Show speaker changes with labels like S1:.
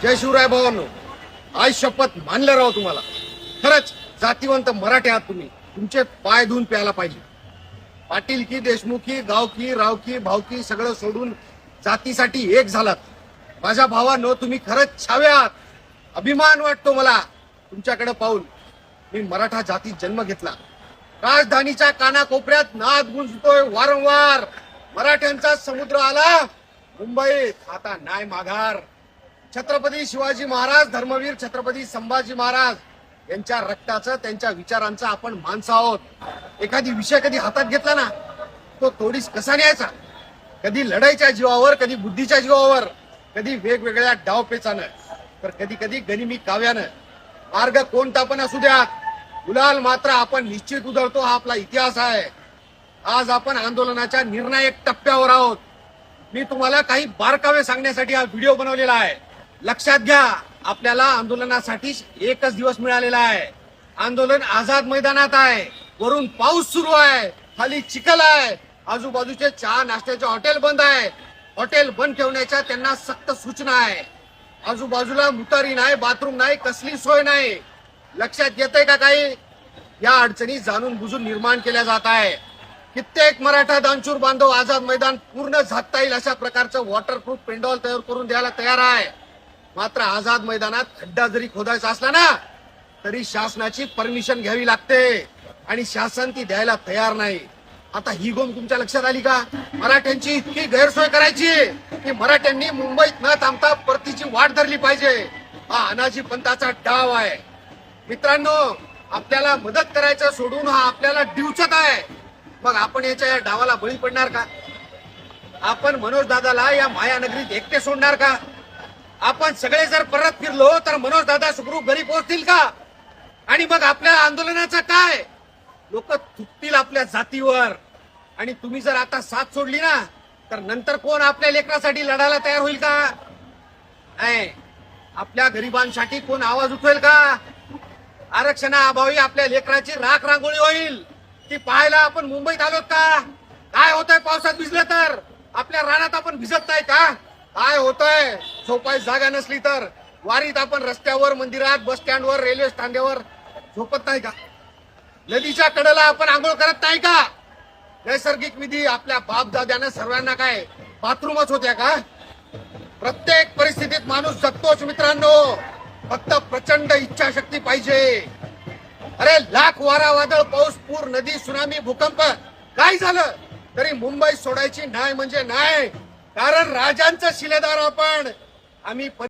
S1: जय शिवराय भावांनो, आज शपथ मानलं राव तुम्हाला. खरंच जातीवंत मराठी आहात तुम्ही. तुमचे पाय धुवून प्यायला पाहिजे. पाटीलकी, देशमुखी, गावकी, रावकी, भावकी सगळं सोडून जातीसाठी एक झालात. माझ्या भावांनो, तुम्ही खरंच छावे आहात. अभिमान वाटतो मला तुमच्याकडे पाहून. मी मराठा जातीत जन्म घेतला. राजधानीच्या कानाकोपऱ्यात नाद गुंजतोय वारंवार. मराठ्यांचा समुद्र आला मुंबईत, आता नाही माघार. छत्रपती शिवाजी महाराज, धर्मवीर छत्रपती संभाजी महाराज यांच्या रक्ताचं, त्यांच्या विचारांचं आपण माणसं आहोत. एखादी विषय कधी हातात घेतला ना, तो तोडीस कसा न्यायचा. कधी लढाईच्या जीवावर, कधी बुद्धीच्या जीवावर, कधी वेगवेगळ्या डावपेचानं, तर कधी कधी गनिमी काव्यानं. मार्ग कोणता पण असू द्यात, गुलाल मात्र आपण निश्चित उधळतो, हा आपला इतिहास आहे. आज आपण आंदोलनाच्या निर्णायक टप्प्यावर आहोत. मी तुम्हाला काही बारकावे सांगण्यासाठी हा व्हिडिओ बनवलेला आहे. लक्षात घ्या, आपल्याला आंदोलनासाठी एकच दिवस मिळालेला आहे. आंदोलन आझाद मैदानात आहे. वरून पाऊस सुरू आहे, खाली चिखल आहे, आजूबाजूचे चहा नाश्त्याचे हॉटेल बंद आहे. हॉटेल बंद ठेवण्याच्या त्यांना सक्त सूचना आहे. आजूबाजूला मुतारी नाही, बाथरूम नाही, कसली सोय नाही. लक्षात येतंय का काही? या अडचणी जाणून बुजून निर्माण केल्या जात आहे. कित्येक मराठा दानशूर बांधव आझाद मैदान पूर्ण झाकता येईल अशा प्रकारचं वॉटरप्रूफ पेंडॉल तयार करून द्यायला तयार आहे. मात्र आझाद मैदानात खड्डा जरी खोदायचा असला ना, तरी शासनाची परमिशन घ्यावी लागते आणि शासन ती द्यायला तयार नाही. आता ही गोम तुमच्या लक्षात आली का? मराठ्यांची इतकी गैरसोय करायची की मराठ्यांनी मुंबईत न थांबता परतीची वाट धरली पाहिजे. हा अनाजी पंथाचा डाव आहे. मित्रांनो, आपल्याला मदत करायचं सोडून हा आपल्याला डिवचत आहे. मग आपण या डावाला बळी पडणार का? आपण मनोज दादाला या मायानगरीत एकटे सोडणार का? आपण सगळे जर परत फिरलो तर मनोज दादा सुखरूप घरी पोहोचतील का? आणि मग आपल्या आंदोलनाचं काय? लोक थुकतील आपल्या जातीवर. आणि तुम्ही जर आता साथ सोडली ना, तर नंतर कोण आपल्या लेकरासाठी लढायला तयार होईल का? नाही. आपल्या गरिबांसाठी कोण आवाज उठवेल का? आरक्षणाअभावी आपल्या लेकराची राख रांगोळी होईल. ती पाहायला आपण मुंबईत आलोत का? काय होतंय पावसात भिजलं तर? आपल्या रानात आपण भिजत नाही का? काय होतंय? झोपाय जागा नसली तर वारीत आपण रस्त्यावर, मंदिरात, बस स्टँडवर, रेल्वे स्टँडवर झोपत नाही का? नदीच्या कडेला आपण आंघोळ करत नाही का? नैसर्गिक विधी आपल्या बापदाद्यानं सर्वांना काय बाथरूमच होत्या का? प्रत्येक परिस्थितीत माणूस जगतोच मित्रांनो. फक्त प्रचंड इच्छाशक्ती पाहिजे. अरे लाख वारा, वादळ, पाऊस, पूर, नदी, सुनामी, भूकंप काय झालं तरी मुंबई सोडायची नाही म्हणजे नाही. कारण राजांचं शिलेदार आपण. आम्ही